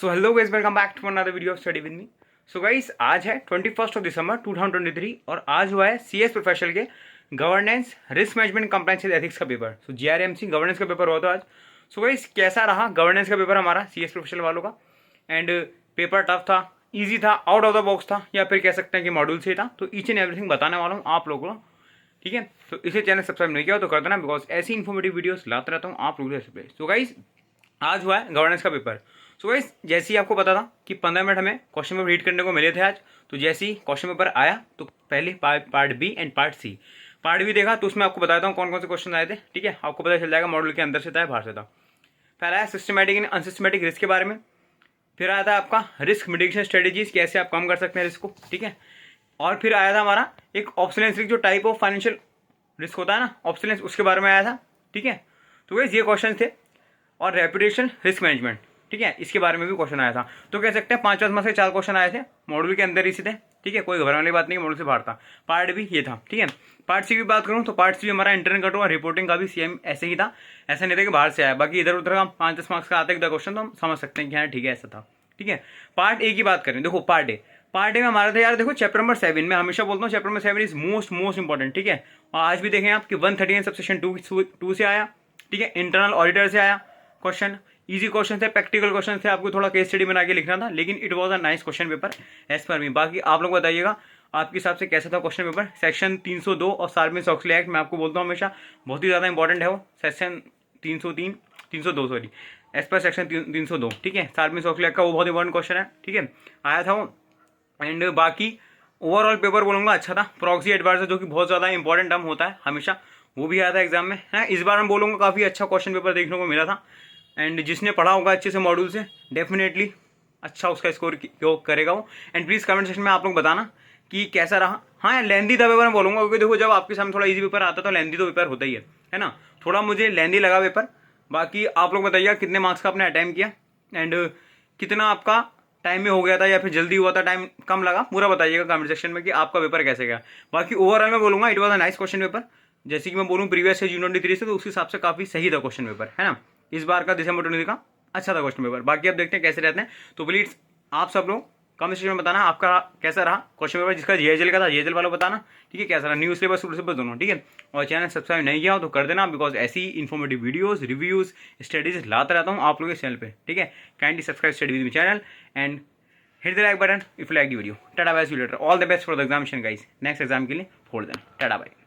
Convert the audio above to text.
So hello guys, welcome back to another video of study with me. So guys, आज है 21 दिसंबर 2023 और आज हुआ है सीएस प्रोफेशनल के governance, risk management, compliance and ethics का पेपर। सो जीआरएमसी गवर्नेंस का पेपर हुआ था आज। सो गाइस, कैसा रहा गवर्नेंस का पेपर हमारा सीएस प्रोफेशनल वालों का? एंड पेपर टफ था, ईजी था, आउट ऑफ द बॉक्स था, या फिर कह सकते हैं कि मॉड्यूल से था। तो ईच एंड एवरीथिंग बताने वाला हूँ आप लोगों को, ठीक है? तो इसे चैनल सब्सक्राइब नहीं किया हो तो कर देना, बिकॉज ऐसी इन्फॉर्मेटिव वीडियोस लाता रहता हूँ आप लोगों के। सो गाइस, आज हुआ है गवर्नेंस का पेपर। सो गाइस, जैसे ही आपको पता था कि 15 मिनट हमें क्वेश्चन पेपर रीड करने को मिले थे आज, तो जैसे ही क्वेश्चन पेपर आया तो पहले part B and part C. Part B देखा तो उसमें आपको बताता हूँ कौन कौन से क्वेश्चन आए थे, ठीक है? आपको पता चल जाएगा मॉडल के अंदर से था या बाहर से था। पहला है सिस्टमैटिक एंड अनसिस्टमैटिक रिस्क के बारे में। फिर आया था आपका रिस्क मिटिगेशन स्ट्रेटेजीज, कैसे आप कम कर सकते हैं रिस्क को, ठीक है? और फिर आया था हमारा एक ऑप्शनल रिस्क, जो टाइप ऑफ फाइनेंशियल रिस्क होता है ना, ऑप्शनल, उसके बारे में आया था, ठीक है? तो गाइस, ये क्वेश्चन थे। और रेपुटेशन रिस्क मैनेजमेंट, ठीक है, इसके बारे में भी क्वेश्चन आया था। तो कह सकते हैं 5 मार्क्स के 4 क्वेश्चन आए थे, मॉड्यूल के अंदर ही से थे, ठीक है? कोई घबराने वाली बात नहीं, मॉड्यूल से बाहर था। पार्ट भी ये था, ठीक है? पार्ट सी की बात करूँ तो पार्ट सी हमारा इंटरनल कट और रिपोर्टिंग का भी सेम ऐसे ही था। ऐसा नहीं था कि बाहर से आया। बाकी इधर उधर का 5-10 मार्क्स का आता है क्वेश्चन, तो हम समझ सकते हैं कि हाँ ठीक है, ऐसा था, ठीक है? पार्ट ए की बात करें, देखो पार्ट ए में हमारा था यार, देखो चैप्टर नंबर 7 में हमेशा बोलता हूँ chapter number 7 is most important, ठीक है? और आज भी देखें आप कि 139 सबसेक्शन 2 से आया, ठीक है? इंटरनल ऑडिटर से आया क्वेश्चन। इजी क्वेश्चन थे, प्रैक्टिकल क्वेश्चन थे, आपको थोड़ा केस स्टडी बना के लिखना था, लेकिन it was a nice question paper as per me. बाकी आप लोग बताइएगा आपके हिसाब से कैसा था क्वेश्चन पेपर। सेक्शन 302 और सार्मन-ऑक्सले एक्ट, मैं आपको बोलता हूँ हमेशा बहुत ही ज़्यादा इंपॉर्टेंट है वो। Section 302 sorry, as per section 302, ठीक है? सार्मन-ऑक्सले एक्ट का वो बहुत इंपॉर्टेंट क्वेश्चन है, ठीक है? आया था वो। एंड बाकी ओवरऑल पेपर बोलूँगा अच्छा था। प्रॉक्सी एडवाइजर, जो कि बहुत ज़्यादा इंपॉर्टेंट टर्म होता है हमेशा, वो भी आया था एग्जाम में, है? इस बार मैं बोलूँगा काफ़ी अच्छा क्वेश्चन पेपर देखने को मिला था। एंड जिसने पढ़ा होगा अच्छे से मॉड्यूल से, डेफिनेटली अच्छा उसका स्कोर करेगा वो। एंड प्लीज़ कमेंट सेक्शन में आप लोग बताना कि कैसा रहा। हाँ यार, लेंदी था पेपर मैं बोलूँगा, क्योंकि देखो जब आपके सामने थोड़ा इजी पेपर आता है तो लेंदी तो पेपर होता ही है ना? थोड़ा मुझे लेंदी लगा पेपर। बाकी आप लोग बताइए कितने मार्क्स का आपने अटेम्प्ट किया, एंड कितना आपका टाइम में हो गया था या फिर जल्दी हुआ था, टाइम कम लगा, पूरा बताइएगा कमेंट सेक्शन में कि आपका पेपर कैसे गया। बाकी ओवरऑल मैं बोलूँगा it was a nice question paper. जैसे कि मैं बोलूँ प्रीवियस से जून 23 से, तो उस हिसाब से काफ़ी सही था क्वेश्चन पेपर, है ना? इस बार का दिसंबर 23 का अच्छा था क्वेश्चन पेपर। बाकी अब देखते हैं कैसे रहते हैं। तो प्लीज आप सब लोग कमेंट सेक्शन में बताना आपका कैसा रहा क्वेश्चन पेपर। जिसका जीएचएल का था, जीएचएल वालों बताना, ठीक है, कैसा रहा। न्यूज़ सिलेबस दोनों, ठीक है? और चैनल सब्सक्राइब नहीं किया हो तो कर देना, बिकॉज ऐसी इन्फॉर्मेटिव वीडियोस, रिव्यूज, स्टडीज लाता रहता हूँ आप लोगों के चैनल पे, ठीक है? Kindly subscribe study with me channel and hit the like button if you like the video. Tata, bye, see you later. All the best for the examination guys. Next exam के लिए छोड़ देना। Tata bye.